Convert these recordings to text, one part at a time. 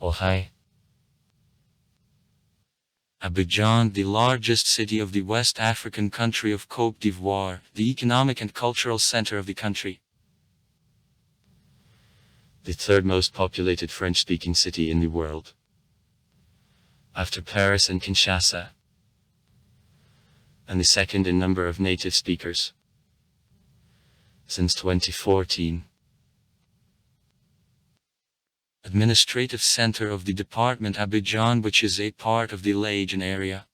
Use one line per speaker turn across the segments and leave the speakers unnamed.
Oh hi. Abidjan, the largest city of the West African country of Côte d'Ivoire, the economic and cultural center of the country. The third most populated French-speaking city in the world, after Paris and Kinshasa, and the second in number of native speakers. Since 2014. Administrative center of the department Abidjan, which is a part of the Abidjan area.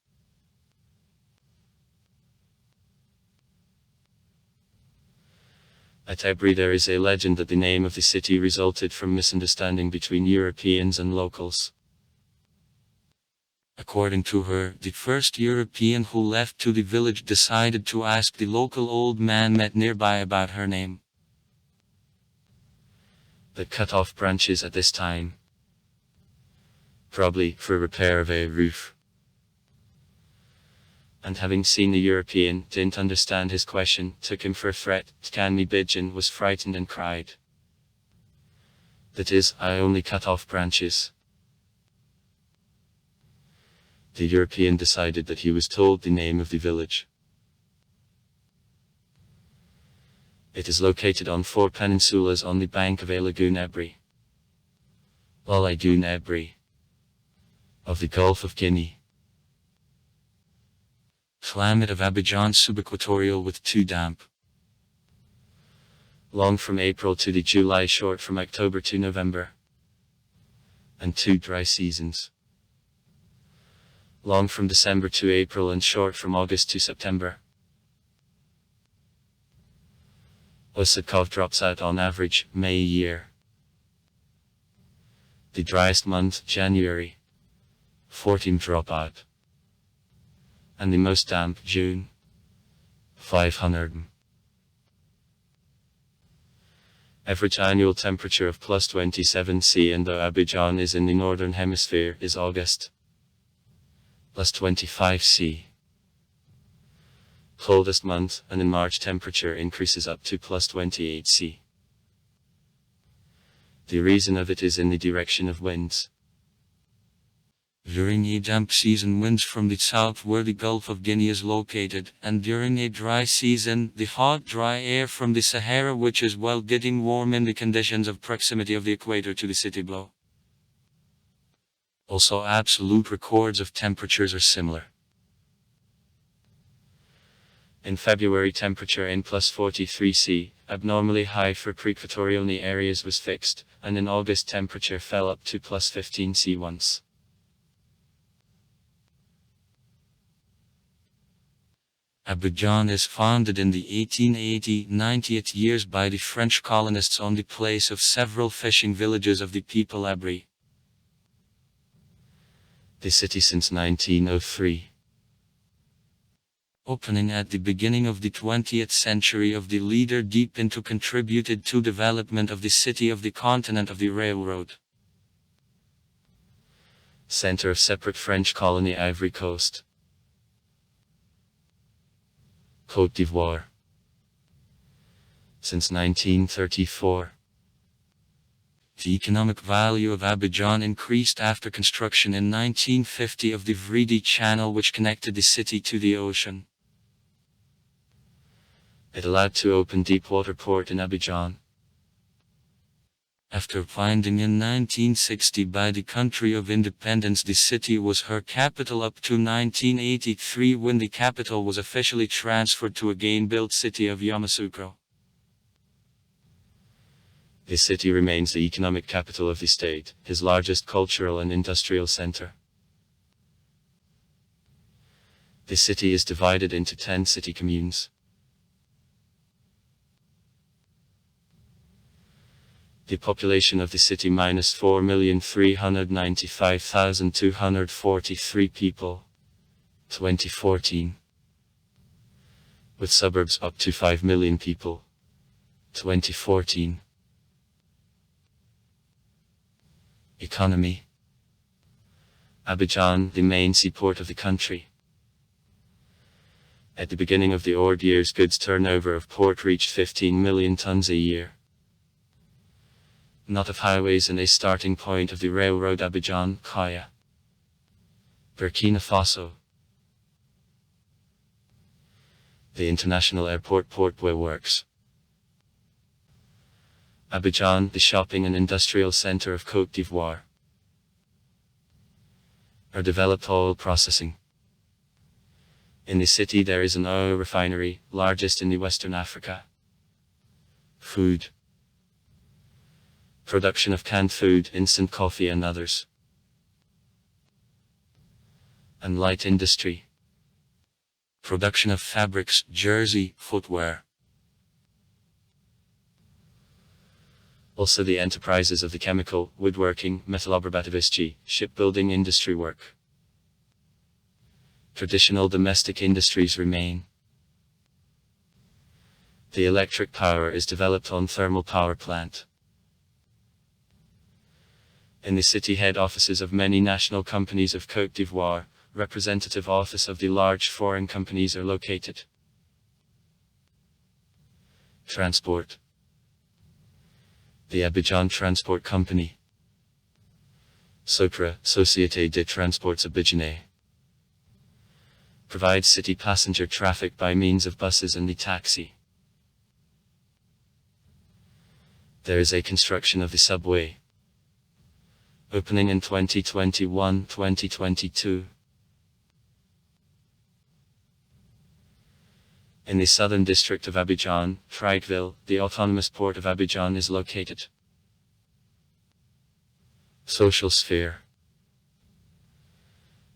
At Ivory there is a legend that the name of the city resulted from misunderstanding between Europeans and locals. According to her, the first European who left to the village decided to ask the local old man met nearby about her name. That cut off branches at this time, probably for repair of a roof. And having seen the European didn't understand his question, took him for a threat. Abidjan was frightened and cried. That is, I only cut off branches. The European decided that he was told the name of the village. It is located on 4 peninsulas on the bank of a lagoon Ivory. La Lagoon Ivory of the Gulf of Guinea. Climate of Abidjan subequatorial with 2 damp. Long from April to the July, short from October to November. And 2 dry seasons. Long from December to April and short from August to September. Osakov drops out on average, May a year. The driest month, January. 14 drop out. And the most damp, June. 500. Average annual temperature of plus 27 C, and though Abidjan is in the northern hemisphere, is August. Plus 25 C. Coldest month, and in March temperature increases up to plus 28 C. The reason of it is in the direction of winds. During a damp season, winds from the south where the Gulf of Guinea is located, and during a dry season, the hot dry air from the Sahara, which is well getting warm in the conditions of proximity of the equator to the city blow. Also absolute records of temperatures are similar. In February temperature in plus 43 C, abnormally high for pre-equatorial areas was fixed, and in August temperature fell up to plus 15 C once. Abidjan is founded in the 1880-90 years by the French colonists on the place of several fishing villages of the people Ivory. The city since 1903. Opening at the beginning of the 20th century of the leader deep into contributed to development of the city of the continent of the railroad. Center of separate French colony Ivory Coast. Côte d'Ivoire. Since 1934. The economic value of Abidjan increased after construction in 1950 of the Ivory Channel, which connected the city to the ocean. It allowed to open deepwater port in Abidjan. After finding in 1960 by the country of independence, the city was her capital up to 1983, when the capital was officially transferred to again built city of Yamoussoukro. The city remains the economic capital of the state, his largest cultural and industrial center. The city is divided into 10 city communes. The population of the city minus 4,395,243 people. 2014. With suburbs up to 5 million people. 2014. Economy. Abidjan, the main seaport of the country. At the beginning of the odd years, goods turnover of port reached 15 million tons a year. Not of highways and a starting point of the railroad Abidjan, Kaya. Burkina Faso. The international airport Portway works. Abidjan, the shopping and industrial center of Côte d'Ivoire. Are developed oil processing. In the city there is an oil refinery, largest in the Western Africa. Food. Production of canned food, instant coffee and others. And light industry. Production of fabrics, jersey, footwear. Also the enterprises of the chemical, woodworking, metalobrabativischi, shipbuilding industry work. Traditional domestic industries remain. The electric power is developed on thermal power plant. In the city head offices of many national companies of Côte d'Ivoire, representative office of the large foreign companies are located. Transport. The Abidjan Transport Company. SOCRA, Société de Transports Abidjanais. Provides city passenger traffic by means of buses and the taxi. There is a construction of the subway. Opening in 2021-2022. In the southern district of Abidjan, Trideville, the autonomous port of Abidjan is located. Social sphere.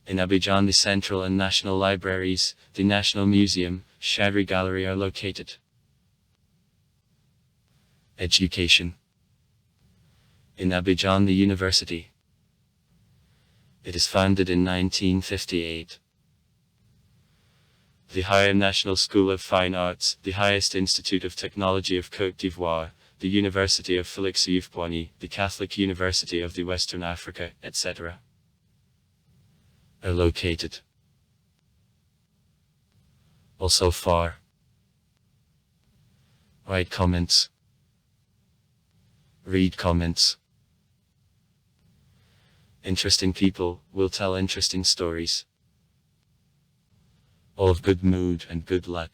In Abidjan the central and national libraries, the National Museum, Chadri Gallery are located. Education. In Abidjan the university. It is founded in 1958. The Higher National School of Fine Arts, the highest institute of technology of Côte d'Ivoire, the University of Félix Houphouët-Boigny, the Catholic University of the Western Africa, etc. are located. Also far. Write comments. Read comments. Interesting people will tell interesting stories. All of good mood and good luck.